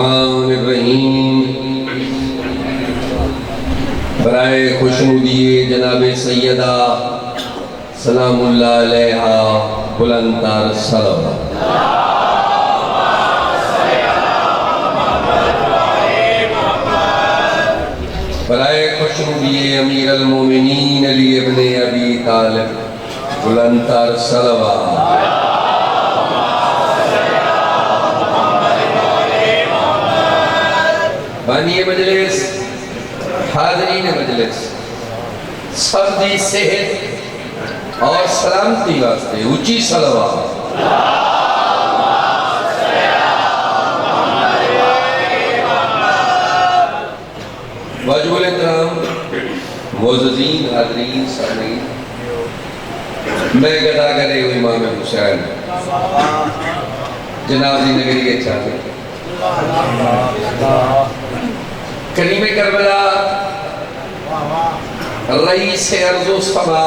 रहमान बराए खुशनुदिए जनाब सैयदा सलामुल्लाह अलैहा बुलंदतर सलावत। बराए खुशनुदिए अमीर अल मोमिनीन अली इब्ने अबी तालिब बुलंदतर सलावत। बानिए मजलिस, हाज़रीन मजलिस, सबकी सेहत और सलामती वास्ते ऊंची सलावत। वाजिबुल एहतराम मोअज़्ज़ज़ीन हाज़रीन सामीन, मैं गदा करे इमाम हुसैन जनाब दी नगरी के चाहे करीम करबला रईस अर्ज़ो समा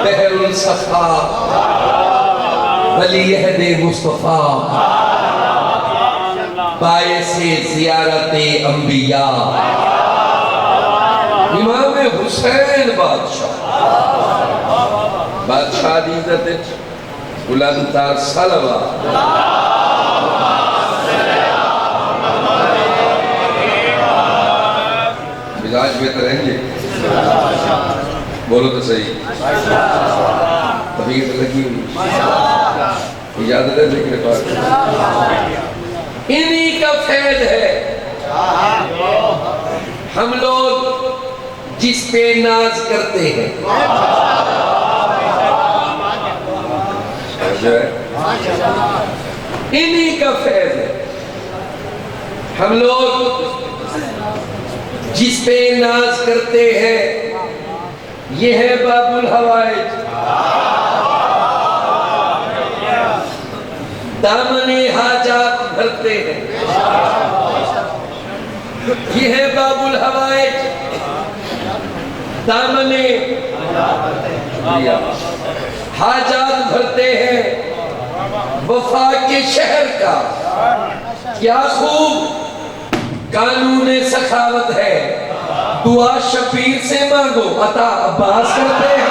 बहरुल सफ़ा वली अहद मुस्तफ़ा बायसे ज़ियारते अंबिया इमाम हुसैन बादशाह दी इज़्ज़त बुलंदतर सलावत। मिजाज बेहतर रहेंगे, बोलो तो सही। तबीयत लगी हुई इजाजत है जिक्र पाक, इन्हीं का फैज़ है। हम लोग जिस पे नाज करते हैं जो है इन्हीं का फैज़ है। हम लोग जिस पे नाज करते हैं ये है बाबुल हवाइज, दामने हाजात भरते हैं। ये है बाबुल हवाइज, दामने हाजात भरते हैं। वफा के शहर का क्या खूब कानून सखावत है, दुआ शबीर से मांगो अता अब्बास करते हैं।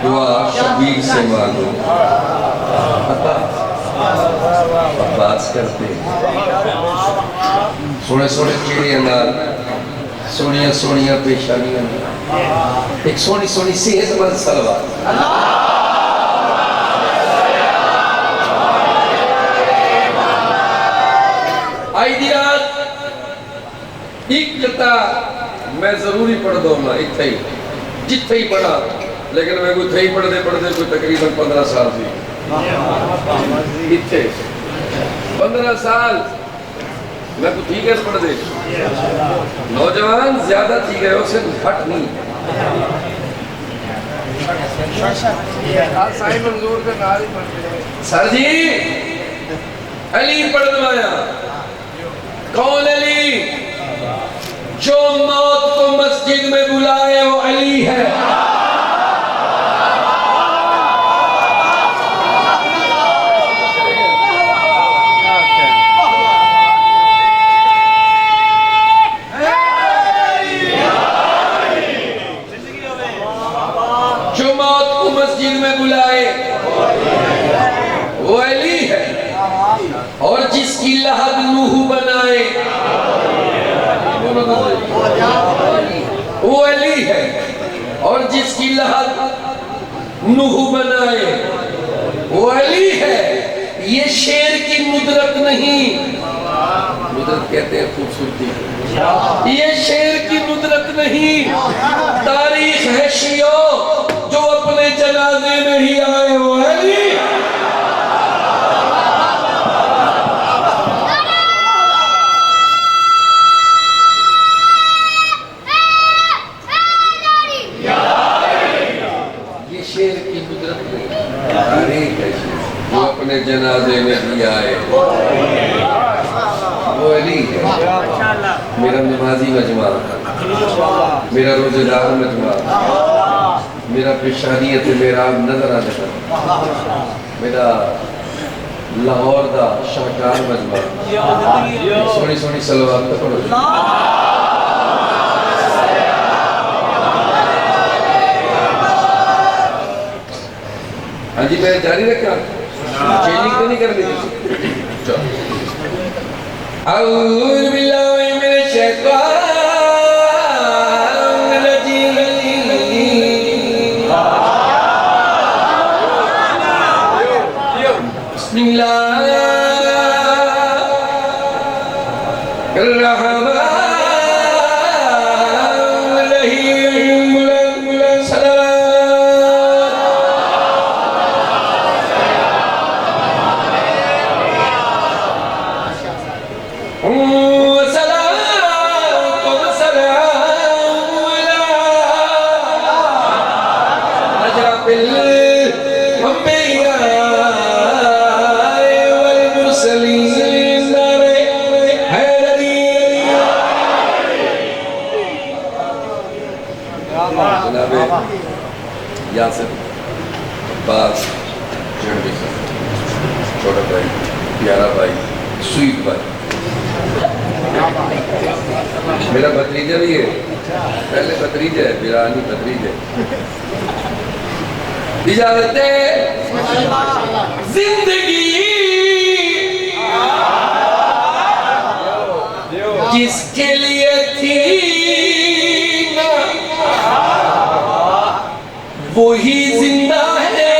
दुआ शबीर से मांगो अता अब्बास करते हैं। सोने सोने चेहरे नाल सोनिया सोनिया पेशानियां, एक सोनी सोनी सेहतमंद सलवार। आई दी रात एक लता मैं जरूरी पढ़ दूंगा इत्थे ही जिथे ही पढ़ा, लेकिन मैं कोई थे ही पढ़ते पढ़ते कोई तकरीबन 15 साल से इत्थे 15 साल मैं तो ठीक है पढ़ दे। नौजवान ज्यादा ठीक है उससे घट नहीं। सर जी अली पढ़वाया, कौन अली? जो मौत को मस्जिद में बुलाए वो अली है। और जिसकी लहद नूह बनाए वो अली है, और जिसकी लहद नूह बनाए वो अली है। ये शेर की मुद्रत नहीं, मुद्रत कहते हैं खूबसूरती, ये शेर की मुद्रत नहीं, तारीख है शियो जो अपने जनाजे में ही आए वो अली। जनाजे में भी आए वो वली है, मेरा नमाजी मजमा, मेरा रोजेदार मजमा, मेरा पेशानियत मेरा नजर आ जाता, मेरा लाहौर दा शाहकार मजमा। सोनी सोनी सलवात तो पढ़ो। हाँ जी, मैं जारी रखा, चेंजिंग तो नहीं करनी। औज़ु बिल्लाहि मिनश शैतानिर रजीम। बिस्मिल्लाहिर रहमानिर रहीम। यासिर अब्बास जंडी छोटा भाई, प्यारा भाई, स्वीट भाई, मेरा भतीजा भी है, पहले भतीजा है, बिरानी भतीजा। इजाजत जिंदगी जिसके लिए थी वही जिंदा है,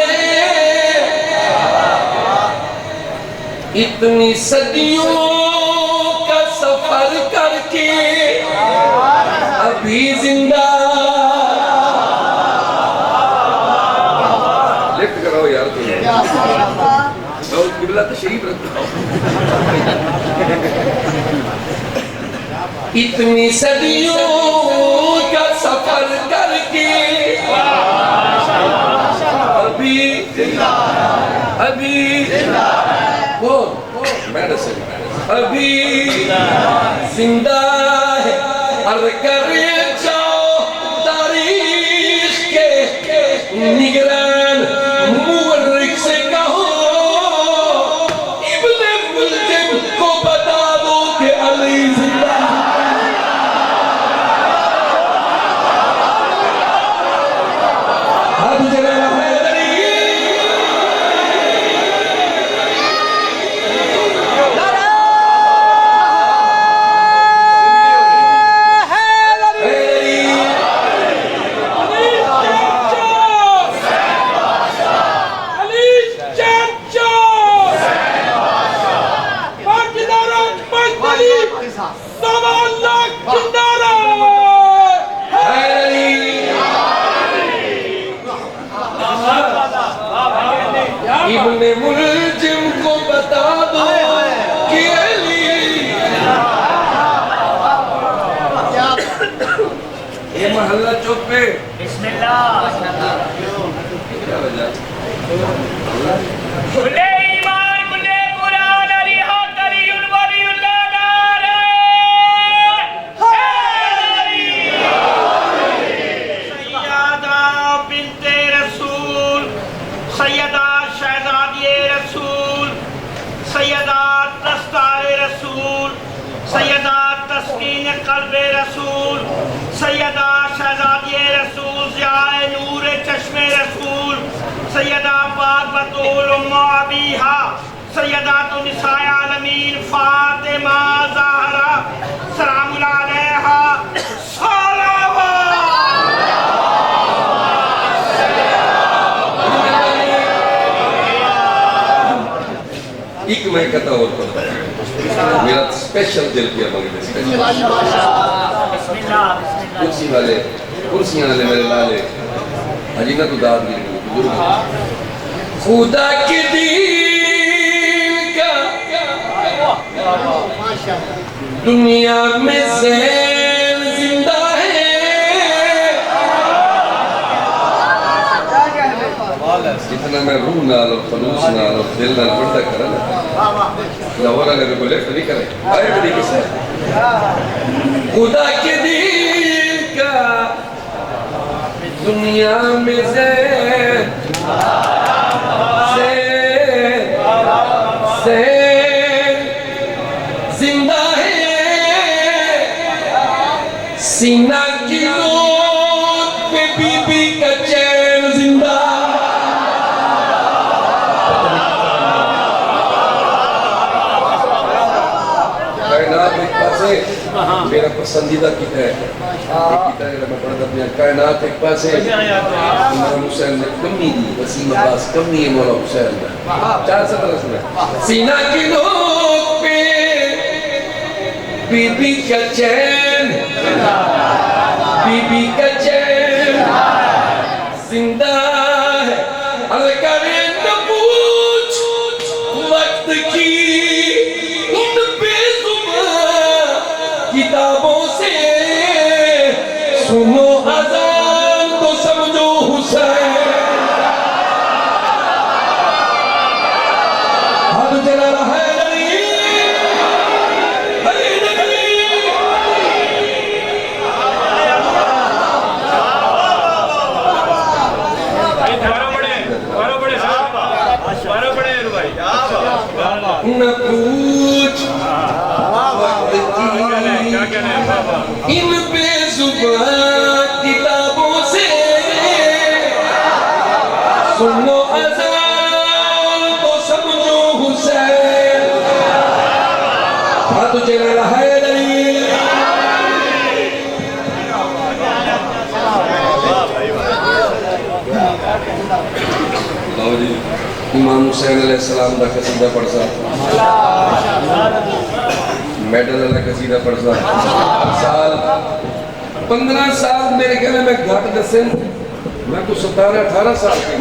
इतनी सदियों का सफर करके अभी जिंदा। लिफ्ट कराओ यार, तो किबला तशरीफ रखो। इतनी सदियों का सफर करके अभी वो मेडिसिन अभी जिंदा है। और करे जाओ तारीख के निगरान मुवर्रिख से कहो, इब्ने मुल्जिम को बता दो कि अली जिंदा। इब्ने मुल्जिम को बता दो कि अली। ये महल्ला चौक पे बिस्मिल्लाह क्या वजह? खुले ईमान खुले कुरान अली हक अलीउल वलीउल्लाह नारे सैयदा बिन्ते रसूल, सैयदा शहजादी रसूल, सैयदा दस्तारे रसूल, सैयदा तस्कीन कल्बे रसूल, सैयदा शहजादी रसूल, ज़ियाए नूर चश्मे रसूल, सैयदा पाक बतूल उम्मा अबीहा, सैयदा निसाए आलमीन फातिमा ज़हरा सलामुल अलैहा एक मैं कहता और पढ़ता मेरा स्पेशल दिल किया मगर स्पेशल कुर्सी वाले कुर्सियां वाले मेरे लाले अजीना तो दाद दी बुजुर्ग खुदा के दीन का दुनिया में ज़ैन जिंदा है। जितना मैं रूह नाल और खलूस नाल और दिल नाल पढ़ता करा ना लाहौर वाले को लिफ्ट नहीं करे आए तरीके से खुदा के दिल का दुनिया में से जिंदा है सीना की नोक पे बीबी का चैन जिंदा मेरा पसंदीदा किताब है मैं पढ़ता अपने कायनात एक पास है इमाम हुसैन ने कमी दी वसीम अब्बास कमी है मौला हुसैन ने 4 सत्र सुना सीना की नोक पे बीबी का चैन बीबी का चैन जिंदा है अरे करे न पूछ वक्त की उन बेजुबान किताबों से सुनो अजान तो समझो हुसैन हाथ जला रहा है न पूछ इन बेजुबान किताबों से सुनो अज़ान तो समझो हुसैन हाथ चला रहा है इमाम हुसैन अलैहिस्सलाम का कसीदा पढ़सा मेडल वाला कसीदा पढ़सा साल 15 साल मेरे ख्याल में घाट दसे मैं तो 17-18 साल के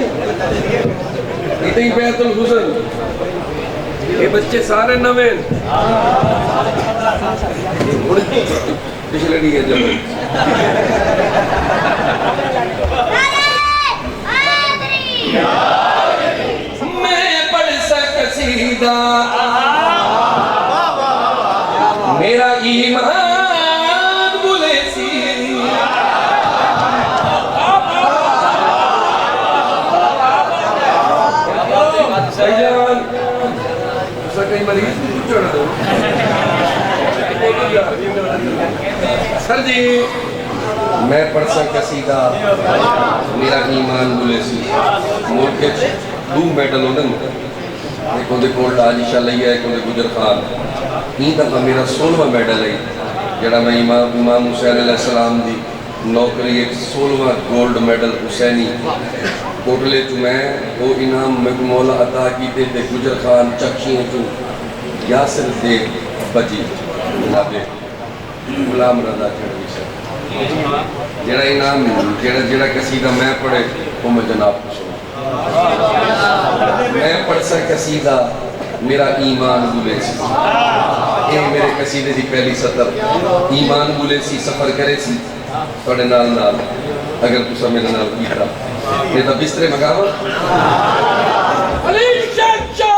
इतनी बैतुल हुसैन ये बच्चे सारे नवे पिछले नहीं है जब मेरा ईमान बुलेसी कहीं मरीज सर जी मैं पढ़ सक कसीदा मेरा ईमान बुलेसी मोड़ के 2 मेडल होने एक उनके कोल आजिशा लई है एक उनके गुजर खान ई दफा मेरा 16वां मेडल है जड़ा मैं इमाम हुसैन अलैहिस्सलाम दी नौकरी एक 16वां गोल्ड मेडल हुसैनी कोटले चु मैं वो इनाम मैं मौला अता कीते ते गुजर खान चक्षियों चु यासिर दे बजी जनाबे गुलाम रजा चढ़वी से जड़ा इनाम जड़ा कसीदा मैं पढ़े वो मैं जनाब को मैं पढ़ सा कसीदा मेरा ईमान बुलेसी ये मेरे कसीदे की पहली सतर ईमान बुलेसी सफर करे सी थोड़े नाल नाल अगर तुसा मेरे नाल कीता ये तो बिस्तरे मगावा अली चाचा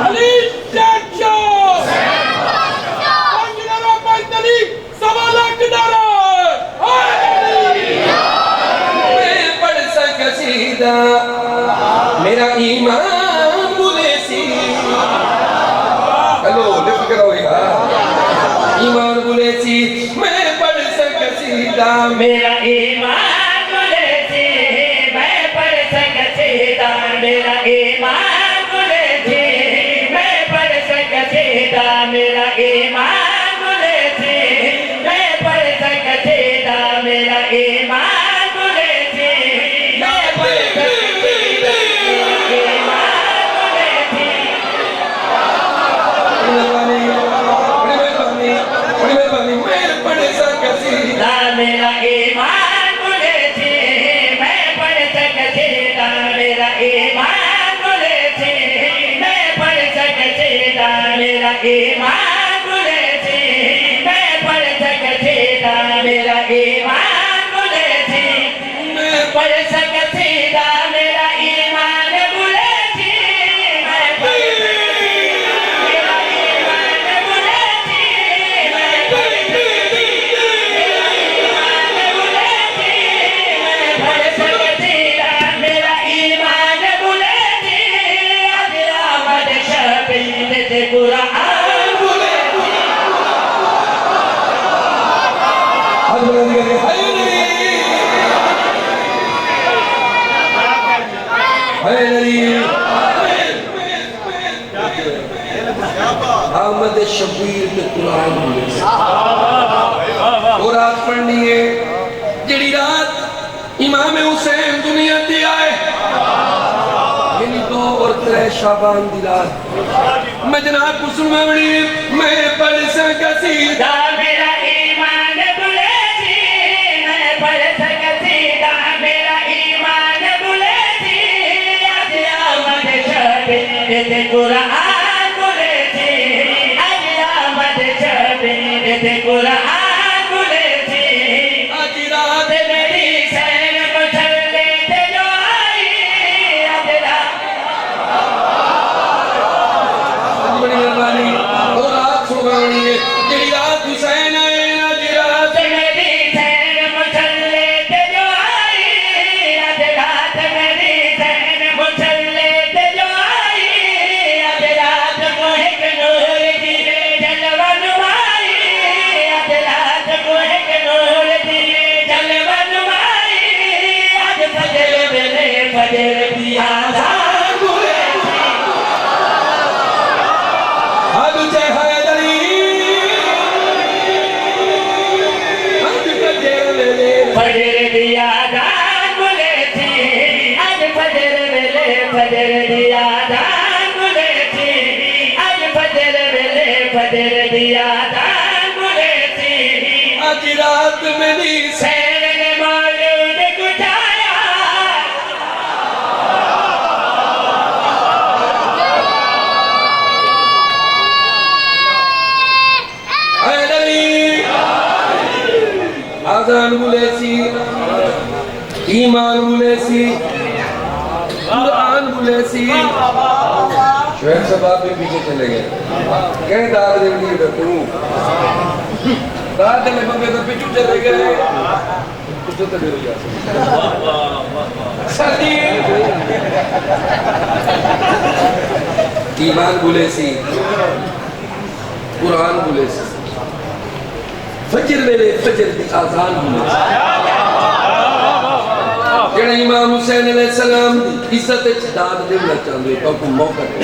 अली चाचा पंजरा पैतली सवाला किनारा मैं पढ़ सा कसीदा मेरा ईमान बुलेसी हेलो लिफ्ट करो यार ईमान बुलेसी मैं पढ़ सक कसीदा मेरा ईमान बुलेसी मैं पढ़ सक कसीदा मेरा ईमान बुलेसी मैं पढ़ सक कसीदा मेरा ईमान बुलेसी मैं पढ़ सक कसीदा मेरा ईमान बुलेसी मैं पढ़ सक मेरा ईमान बुलेसी मैं पढ़ सक कसीदा मेरा ईमान बुलेसी मैं पढ़ सक कसीदा मेरा ईमान बुलेसी मैं पढ़ सक कसीदा मेरा ईमान बुलेसी मैं पढ़ सक कसीदा मेरा ईमान बुलेसी मैं पढ़ शबीर ते कुरान मिले वो रात पढ़नी है जिहड़ी रात इमाम हुसैन दुनिया ते आए यानी 2 और 3 शाबान दी रात मैं जनाब को सुनवावणी मैं पढ़ सकसीदा मेरा ईमान बुले थी मैं पढ़ सकसीदा मेरा ईमान बुले थी आज आमद शबीर ते कुरान बुले थी आज आमद शबीर ते कुरान बुले थी आज रात मेरी सैन मुछल्ले ते जो आई आज रात बड़ी मेहरबानी वो रात सुनवावणी है जिहड़ी रात हुसैन आए आज रात मेरी सैन मुछल्ले ते जो आई आज रात मेरी सैन मुछल्ले ते जो आई आज रात मोहिक नूर दिए जलवा नुमाई आज रात मोहिक नूर दिए जलवा नुमाई आज फजर वेले फजर की आज़ान हुए आज हैदरी आज फजर वेले फजर दिया दान बुले थी आज फजर वेले फजर दिया दान बुले थी आज फजर वेले फजर दिया दान बुले थी आज रात मेरी सैन ने मौलूद कुटाया हैदरी आजान बुलेसी ईमान बुलेसी कुरान बुलेसी शुएब साहब आप भी पीछे चले गए कह दाद दे दी तू दाद में बंदे तो पीछे चले गए कुछ तो दे दिया सही ईमान बुलेसी कुरान बुलेसी फजर वेले फजर दी आजान बुलेसी जेड़ा इमाम हुसैन अलैहिस्सलाम दी इज्जत च दाद देना चाहते हो तो मौका दे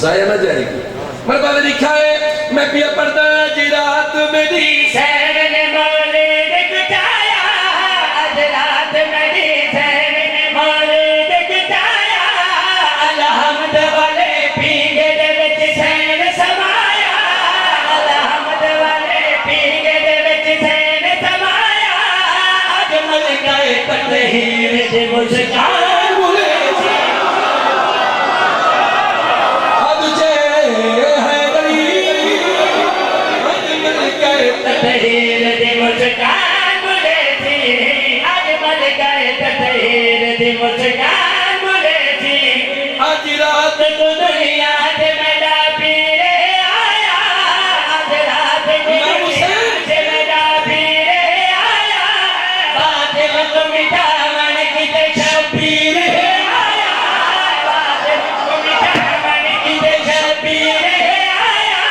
जाया ना जाएगी मरबा ने लिखा है मैं पिया पढ़ता जी रात मेरी सैन ने मौलूद कुटाया आज रात मेरी सैन ने मौलूद कुटाया अलहमद वाले पींगे दे विच सैन समाया अलहमद वाले पींगे दे विच सैन समाया आज मलकाए तकहीर दे मुस्कान बुले थी अब जे हैदरी आज मलकाए तकहीर दे मुस्कान बुले थी आज मलकाए तकहीर दे मुस्कान बुले थी आज रात तो दुनिया से मेरा पीरे आया आज रात को दुनिया से मेरा पीरे आया बादल को मिठावन की ते शबीर आया बादल को मिठावन की ते शबीर आया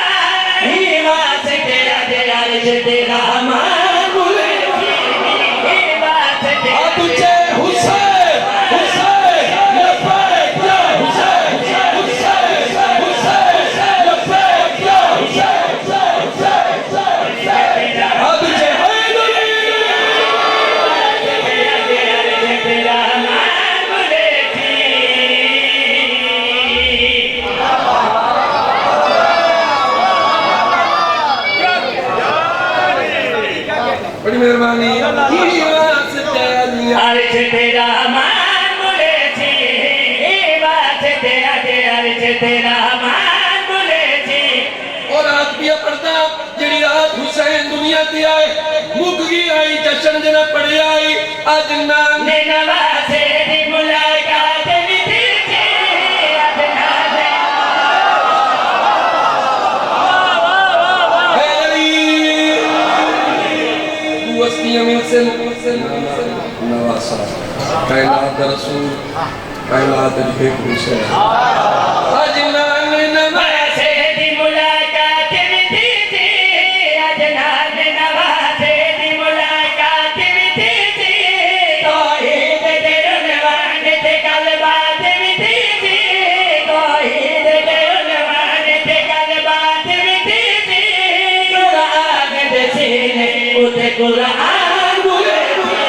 हीवा से तेरा तेरा से तेरा मान बुले थी हीवा से अब तेरा जे हुसैन हुसैन लबैक या हुसैन हुसैन हुसैन लबैक या हुसैन अब जे हैदरी तेरा मान बुले थी बड़ी मेहरबानी अर्ज तेरा मान बुले थी बात तेरा अर्ज तेरा मान बुले थी और रात पिया पढ़ता जेड़ी रात हुसैन दुनिया ते आए मुक गई आई जश्न जना पड़े आई आज नाम ने नवाजे दी मुलाकात विधि थी आज नाज़े हैदरी वस्तियां मिलसन नवासा कायनात दा रसूल कायनात दी हुसैन आज नाम नवाजे दी मुलाकात विधि थी आज नाज़े नवाजे दी मुलाकात विधि थी तौहीद दे उन्वान ते गलबात विधि थी तौहीद दे उन्वान ते गलबात विधि उते कुरान बोले थी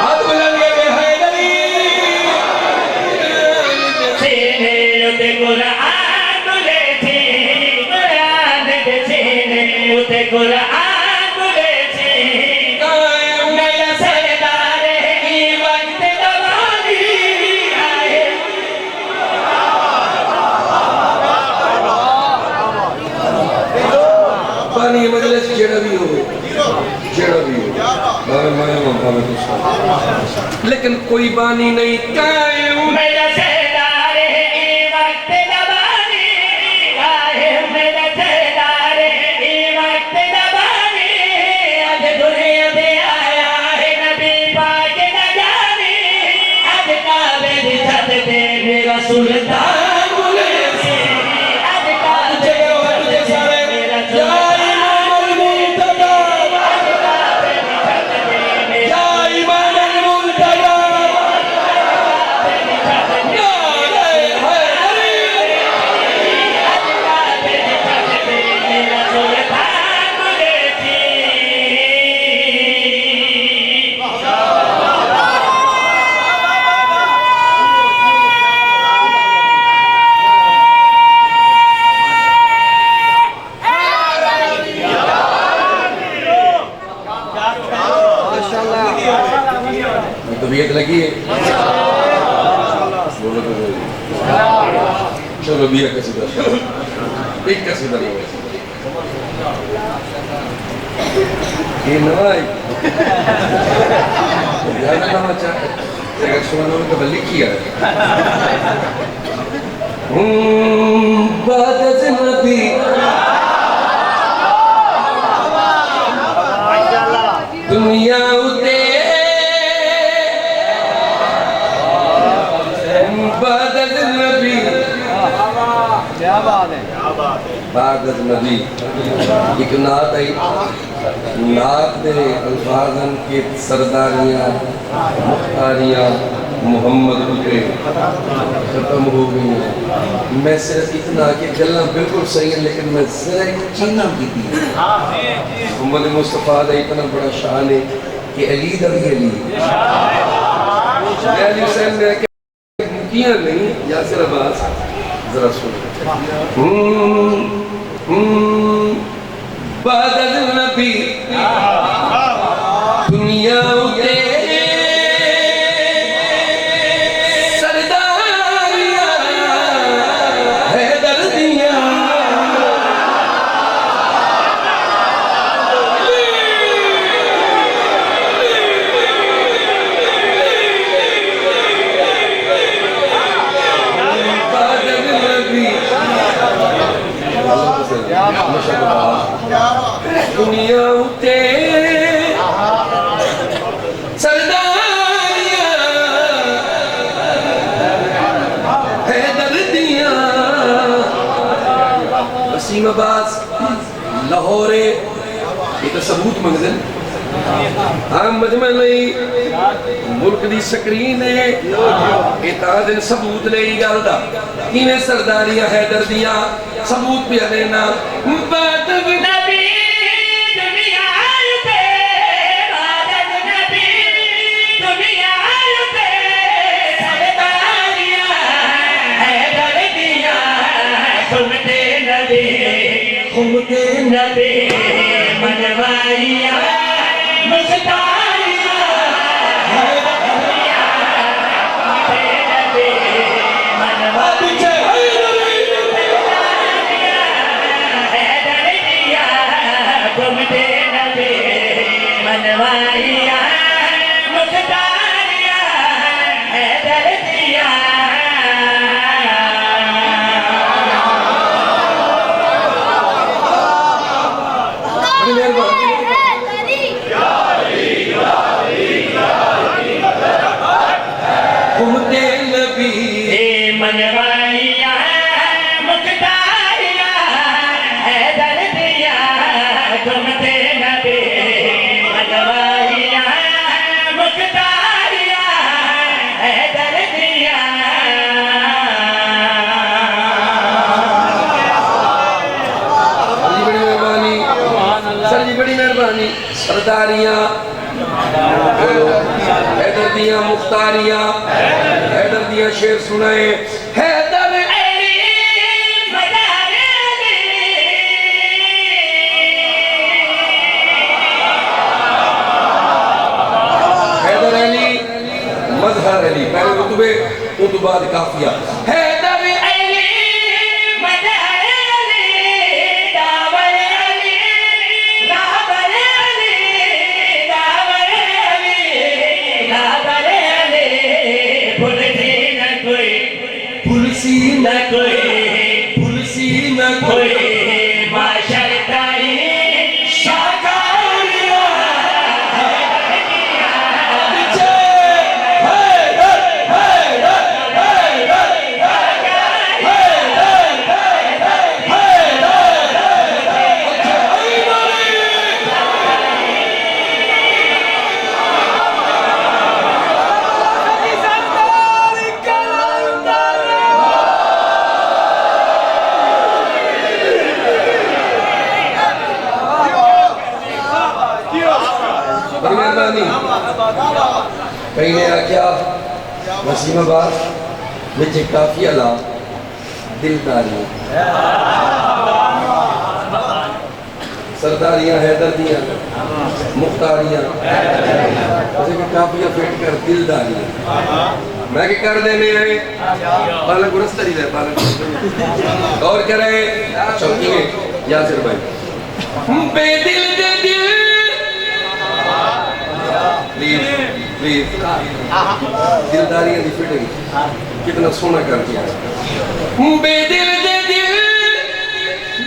हाथ बुलंद किए हैदरी सीने उते कुरान बोले थी कुरान दे सीने उते कुरान बोले थी मेरा सरदार की वक्त दवानी आए पानी मजलिस जेड़ा भी हो भावे कुछ लेकिन कोई बानी नहीं कायम मेरा सरदार की वक्त दवानी आए मेरा सरदार की वक्त दवानी आज दुनिया में आया है नबी पाक न जाने आज काबे दी छत पे मेरा सुल्तान बोले आज काबे दी छत पे मेरा सुल्तान तबीयत लगी है बोलो तो बोलो। चलो बिया कसीदा एक कसीदा ये नवाई याद ना चाहे अगर सुनो तो लिखी है बाद नबी दुनिया उते बादल नबी क्या बात है बादल नबी एक नात आई नात दे अल्फाजन के सरदारियां मुख्तारियां मोहम्मद के खत्म हो गई हैं मैं सिर्फ इतना कि गल्ला बिल्कुल सही है लेकिन मैं सिर्फ चीना की थी मोहम्मद मुस्तफ़ा का इतना बड़ा शान है कि अली दा भी अली अली हुसैन ने किया नहीं यासिर अब्बास जरा सुनो बादल नबी दुनिया उते सरदारियां हैदर दिया दुनिया उते सरदारियां हैदर दिया वसीम अब्बास लाहौरे ये तो सबूत मंगदे हाँ मजमा नहीं मुल्क दी स्क्रीन है इताद सबूत ले गल दा किवें सरदारियां हैदर दिया सबूत पे लेना बादल नबी दुनिया उते बादल नबी दुनिया उते सरदारियां हैदर दिया घूमते नबी मनवाइया मुस्तारियां हैदर दिया नबी मनवाइया घूमते नबी मनवाइया मुख्तारिया हैदर दिया बड़ी मेहरबानी सरदारियां, हैदर दियां मुख्तारियां, हैदर दियां शेर सुनाए। हैदर अली मजहर अली पहले रुतबे उस बाद काफिया। हैदर अली मजहर अली दावर अली राहबर अली दावर अली राहबर अली भूलसी न कोई पुलसी न कोई पुलसी न कोई माशर ताई शाकारिया कहीं ने आख्या वसीमाबाद में काफिया ला दिलदारी सरदारियां हैदर दियां मुख्तारियां काफिया फिट कर दिलदारी मैं क्या कर देने आए पालक गुरस्तरी है पालक और कह रहे चौकी में यासिर भाई बेदिल दे दिल प्लीज प्लीज दिलदारियां दी फिटिंग कितना सोना कर दिया बेदिल दे दिल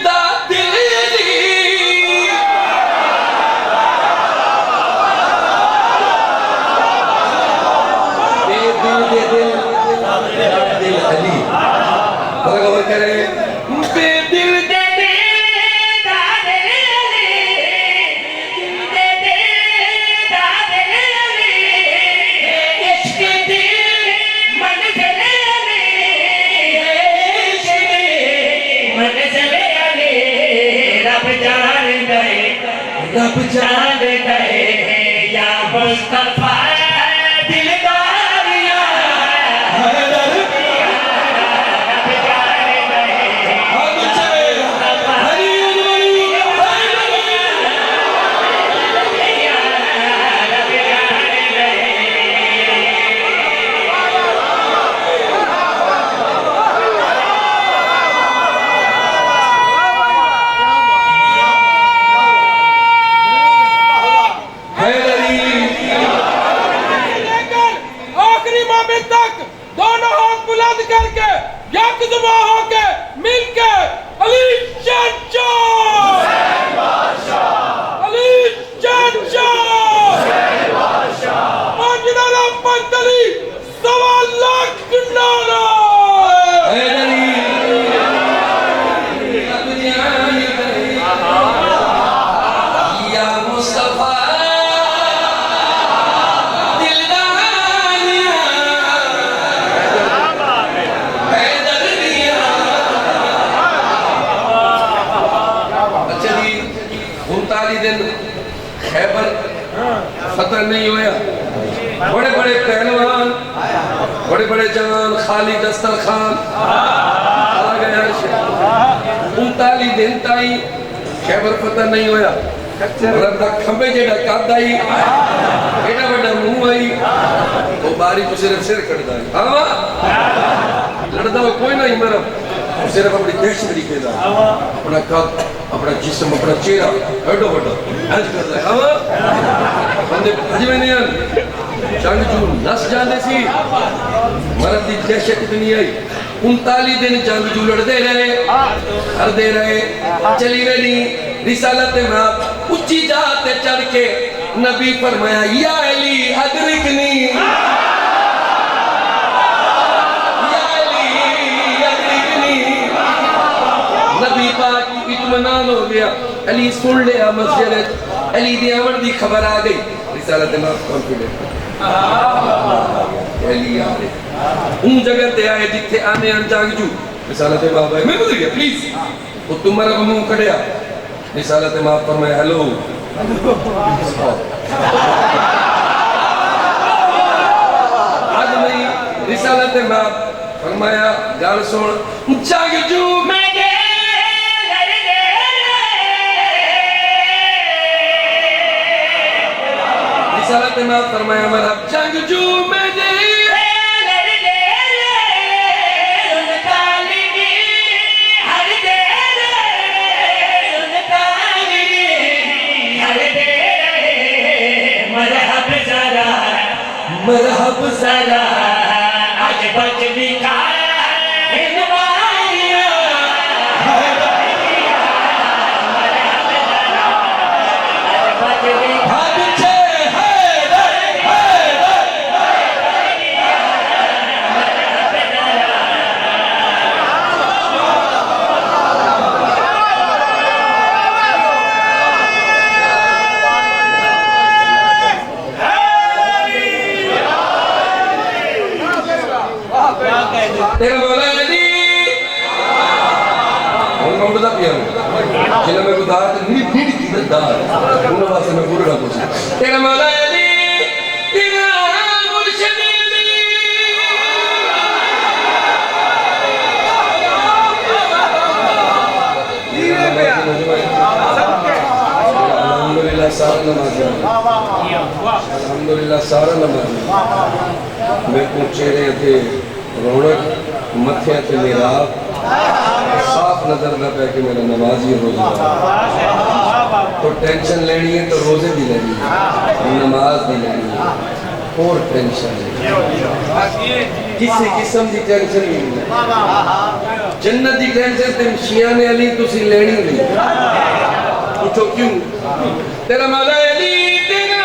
दा दिल दी बेदिल दे दिल दिल अली और कह रहे बेदिल दे रब जान गए या मुस्तफा दिलदारियां हैदर रब जान गए अब चले हरी उमरी रब जान गए तक दोनों हाथ बुलंद करके यकजुमा होके मिलके अली चाचा अली चाचा मंजरा पंतली 1.25 लाख नारा या मुस्तफा खैबर फतह नहीं होया बड़े बड़े पहलवान बड़े बड़े जवान खाली दस्तरखान आ गया 39 दिन ताई खैबर फतह नहीं होया खंबे जेड़ा कद आई एडा बड़ा मुंह आई वो बारी तो सिर्फ सिर कटदा है हां लड़दा हो कोई नहीं मरम सिर्फ अपनी देश तरीके दा अपना कद अपना जिस्म अपना चेहरा एडो बड़ा हज करदा है हां बंदे भजवे नहीं जंग जू नस जाते सी मरद की दहशत इतनी आई 39 दिन जंग जू लड़ते रहे चली रही रिसालत में उच्ची जात चढ़ के नबी फरमाया या अली अदरिकनी नबी पाक की इत्मीनान हो गया अली सुन लिया मस्जिद अली दी आमद दी खबर आ गई रिसालत में कॉन्फिडेंट अली आ रहे उन जगह ते आए जिथे आने अनजाग जू रिसालत में बाबा मैं गुजर गया प्लीज वो तुम्हारा मुंह कड़िया रिसालत में फरमाया हेलो आज नहीं रिसालत में फरमाया गाल सुन जाग जू मैं दे रिसालत में फरमाया मेरा जाग जू मैं दे मरहब जरा आज बच लिखा इन बारियां मरहब जरा आज बच लिखा तेरा मौला अली हम मौला पिया जिन्हें मैं गुदार नीड की दार उन वास्ते मैं पूरा कुछ तेरा मौला अली तेरा मुर्शिद अली अल्हम्दुलिल्लाह सारा नमाज मैं को चेहरे थे रौनक मथे ते मेरा साफ नजर न पे कि मेरा नमाजी रोजा तो टेंशन लेनी है तो रोजे भी लेनी है नमाज भी लेनी है और टेंशन किसी किस्म की टेंशन नहीं है जन्नत की टेंशन ते शिया ने अली तुसी लेनी नहीं पूछो क्यों तेरा मौला अली तेरा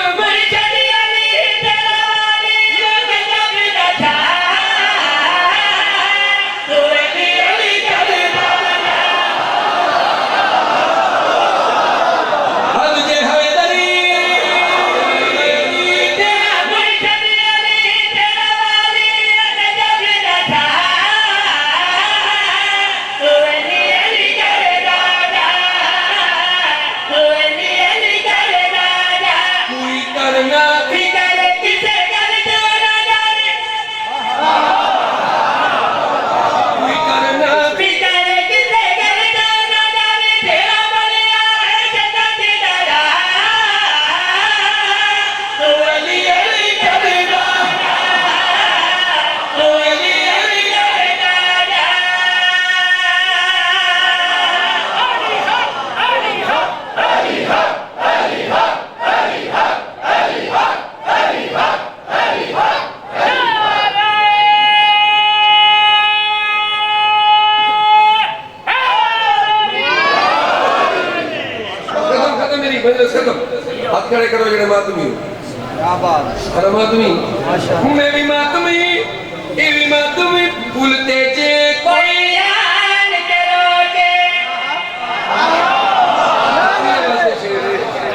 हाथ खड़े करो जड़े मातमी क्या बात है मातमी मैं भी मातमी ये भी मातमी भूलते जे कोई याद करोगे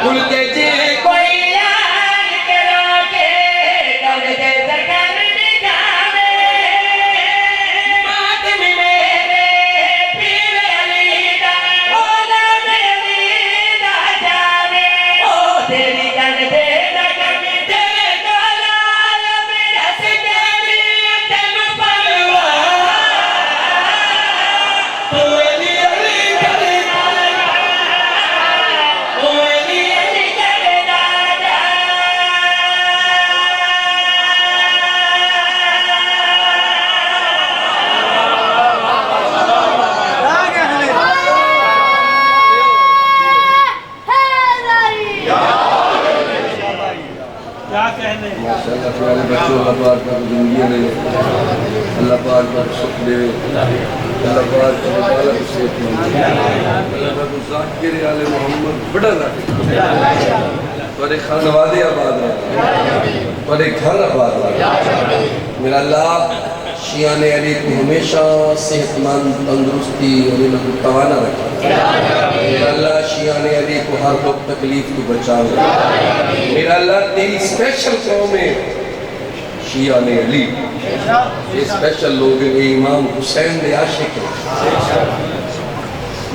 भूलते जे कोई याद करोगे कल के सरकार निजामे मातमी मेरे पीर अली दा ओला मेरी दा जावे ओ तेरी गल दे दा कमी तेरे गलाल मेरा सिकरी तन पलवा तू अली अली करे ओ अली अली करे दादा माशाअल्लाह प्यारे बच्चों अल्लाह पाक का जिंदगी में अल्लाह पाक का सुख दे अल्लाह पाक का बाला से अल्लाह पाक ज़ाकिर आले मोहम्मद बड़ा ज़ाकिर बड़े खानवादे आबाद है बड़े घर आबाद है मेरा अल्लाह शियाने अली को हमेशा सेहतमंद तंदुरुस्ती और इनको तवाना रखे मेरा अल्लाह शियाने अली को हर वक्त तकलीफ को बचाओ मेरा अल्लाह तेरी स्पेशल कौम है शियाने अली ये स्पेशल लोग हैं इमाम हुसैन ने आशिक है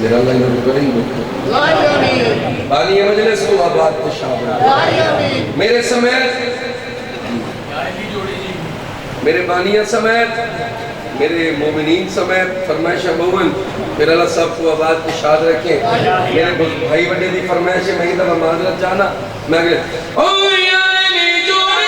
मेरा अल्लाह इन्होंने करेंगे बानी मजलिस को आबाद खुशाब मेरे समेत मेरे बानिया समेत मेरे मोमिनीन समेत फरमाइश मोमिन मेरे अल्लाह साहब को आबाद खुशाद रखे मेरे भाई बड़े दी फरमाइश है मैं दफा माजरत जाना मैं अगले ओ या अली जोड़ी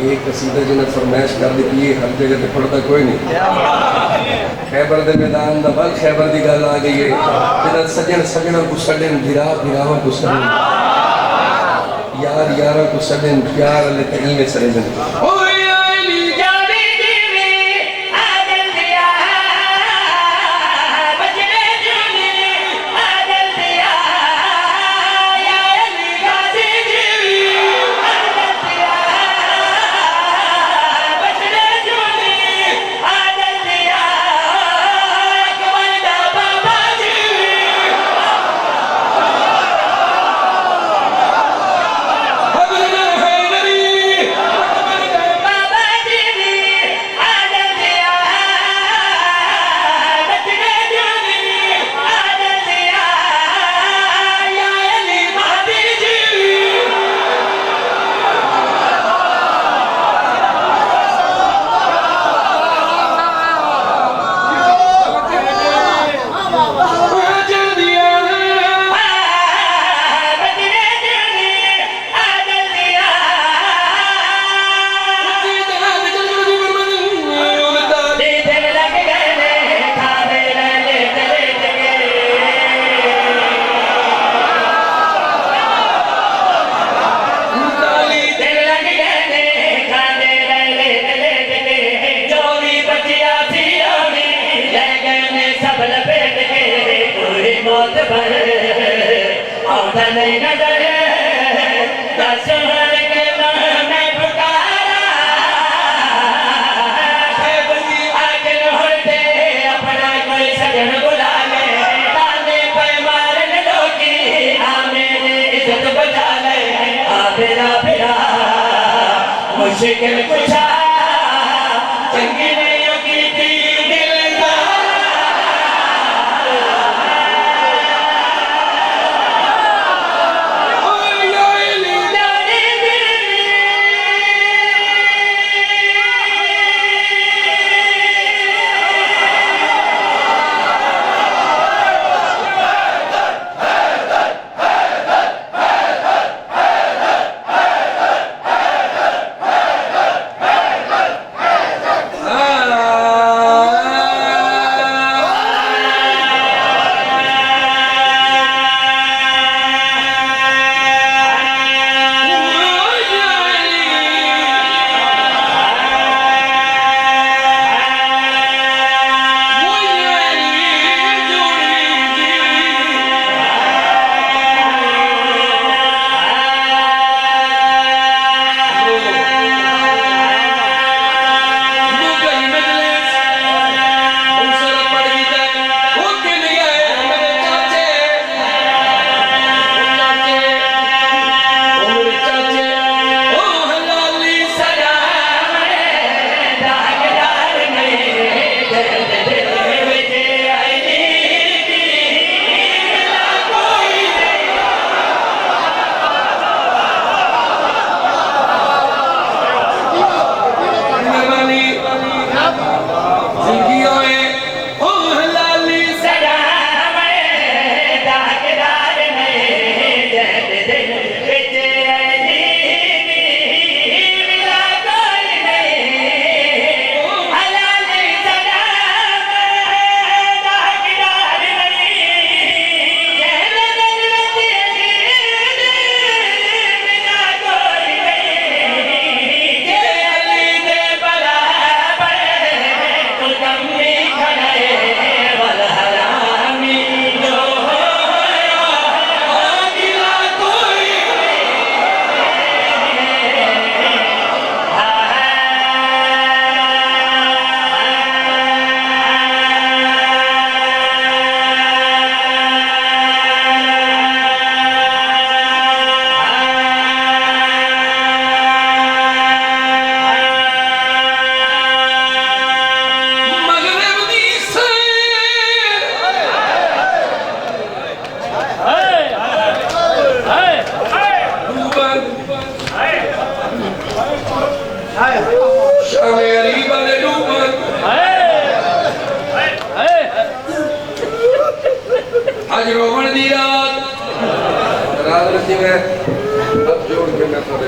एक कसीदा जिन्हें फरमाइश कर दी थी हर जगह पे पढ़ता कोई नहीं खैबर दे मैदान दा बल खैबर दी गल आ गई है जिन्हें सजन सजना को सड़न गिरा गिरावा को सड़न यार यारा को सड़न प्यार ले तई में सड़न ओ या अली जोड़ी दीवी आदल दिया बजने जूनी आदल दिया या अली गाजी दीवी आदल दिया बजने जूनी आदल दिया कमंदा बाबा दीवी हजरत हैदरी बाबा दीवी आदल दिया बजने जूनी आदल दिया या अली महदी दीवी हजर दिया बजने जूनी आदल दिया दिल लग गए खाने ले चले गए दिल लग गए खाने ले चले गए जो भी बचिया थी अभी ले गए सब लपेट के पूरी मौत पर औधा नहीं नजर दशहर के नाम में पुकारा आखिर होते अपना कोई सजन बुला ले ताने पे मारन लोगी मेरी इज्जत बचा ले फिरा फिरा मुश्किल कुशा चंगी नहीं की थी ओ या अली जी मैं अब जोड़ के मैं थोड़े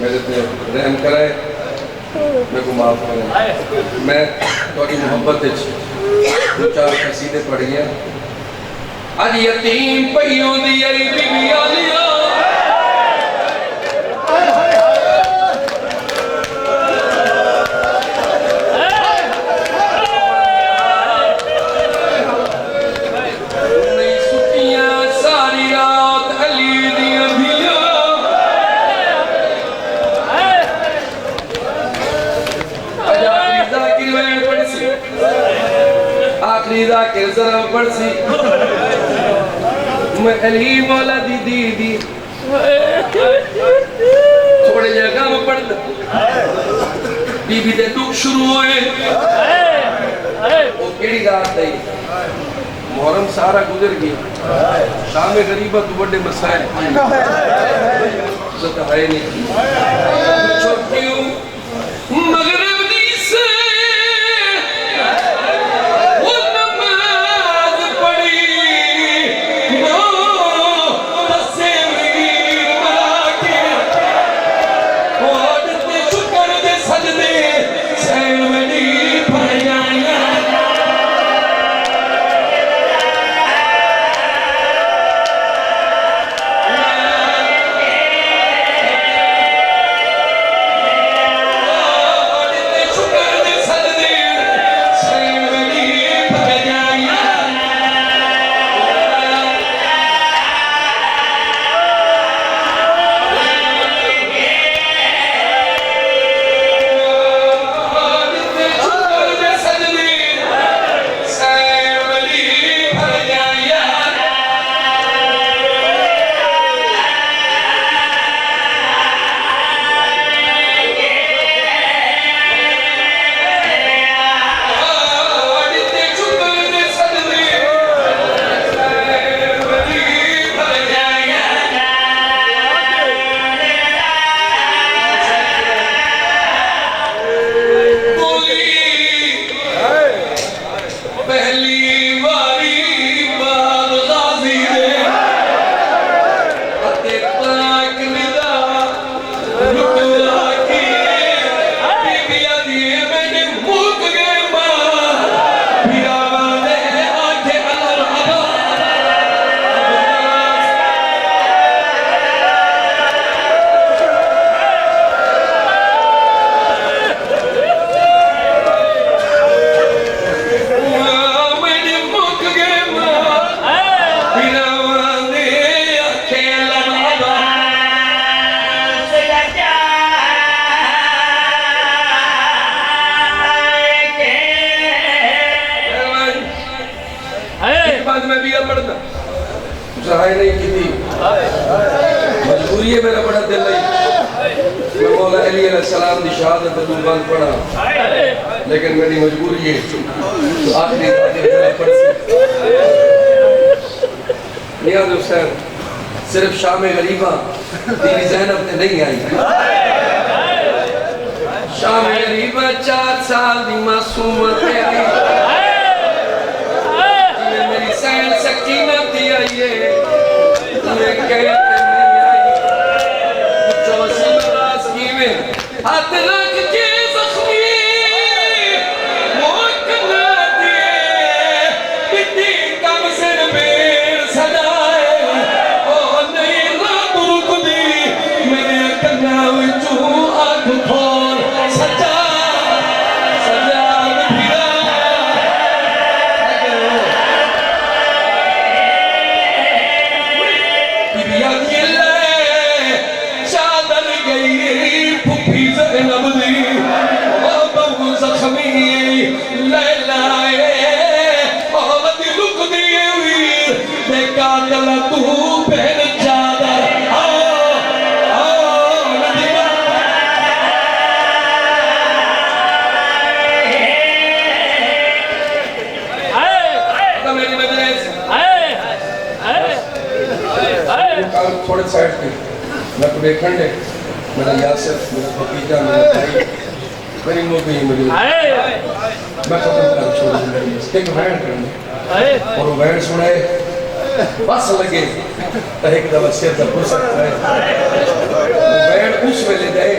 मेरे पे रहम कराए, मेरे को माफ करें। मैं थोड़ी मोहब्बत दो चार कसीदे पढ़ गया। अज यतीम पइयों दी अली बीबी आलिया जाकिर जरा पड़सी मैं अली मौला दी दी थोड़े जगह में पढ़ बीबी दे दुख शुरू होए वो केड़ी रात आई मुहर्रम सारा गुजर गया शाम गरीबा तू बड़े मसाइल तो है नहीं छोटियों मगरब दी से में भी पढ़ता सहाय नहीं की थी मजबूरी है मेरा बड़ा दिल नहीं मैं मौला अली अलैहिस्सलाम की शहादत कुर्बान पढ़ा लेकिन मेरी मजबूरी है तो आखिरी पढ़ नियाज़ हुसैन सिर्फ शाम गरीबा बीवी ज़ैनब ने नहीं आई शाम गरीबा 4 साल की मासूम आई हाथ लग के जख्मी मौत न दिए बिती कम सिर में सजाए ओ नहीं रात रुक दी मेरे कन्ना विचों आग खोल सजा सजा फिरा बिया दिए चादर गई नबली ओ बहु जख्मी लैलाए ओ मदी लुक दिए वीर देखा गला तू पहन चादर नदीमा तो मेरी मजलिस थोड़े साइड पे मैं तो देखने दे मेरा यासर मेरा भतीजा मेरा भाई मेरी नौकरी मुझे मैं खत्म कर छोड़ एक बैंड करने और वो बैंड सुनाए बस लगे तो एक दफा सिर का पुरसा बैठ उस वेले दे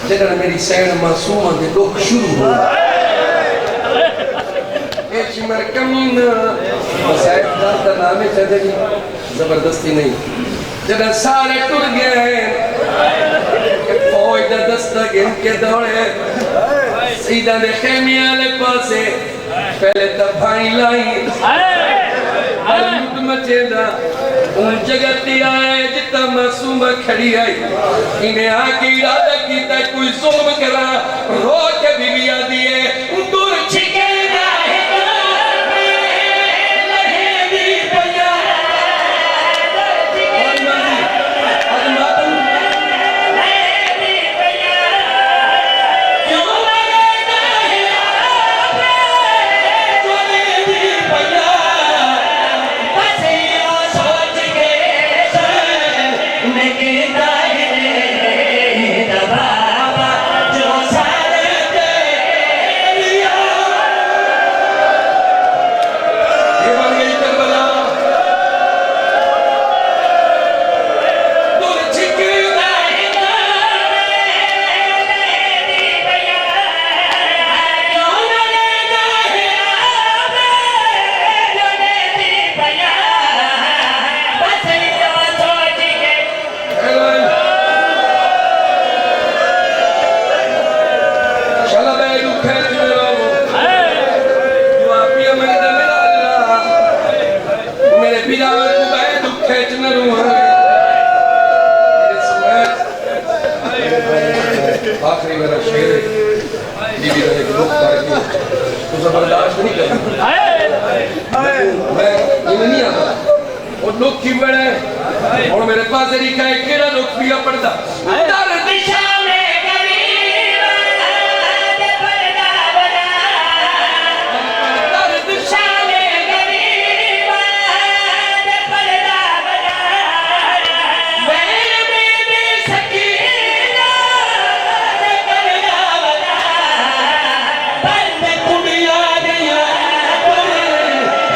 जगह मेरी सैन मासूमा दे दुख शुरू हो एक मर कमीना मसाइब का नाम है चदरी जबरदस्ती नहीं जगह सारे टूट गए फौज दा दस्ता गिन के दौड़े सीधा ने खेमे वाले पासे पहले तो भाई लाई लुट मचेदा उन जगह ते आए जिता मासूमा खड़ी आई इन्हें आके इरादा कीता कोई जुल्म करा रो के बीविया दिए दूर छिके आखिरी मेरा शेर बीवी रहे कि लोग तो जबरदस्त नहीं करना मैं ये नहीं आता और लोग की बड़े और मेरे पास रिका है केड़ा लोग पिया पड़ता दर दिशा में गरीब दे पर्दा बना दर दिशा में गरीब दे पर्दा बना वैन में भी सकीना दे पर्दा बना बंद कुड़िया गया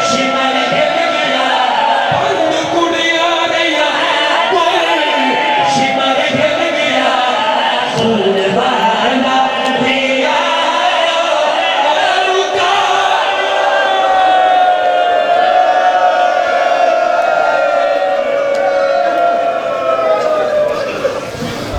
शिमर गया बंद कुड़िया गया शिमर गया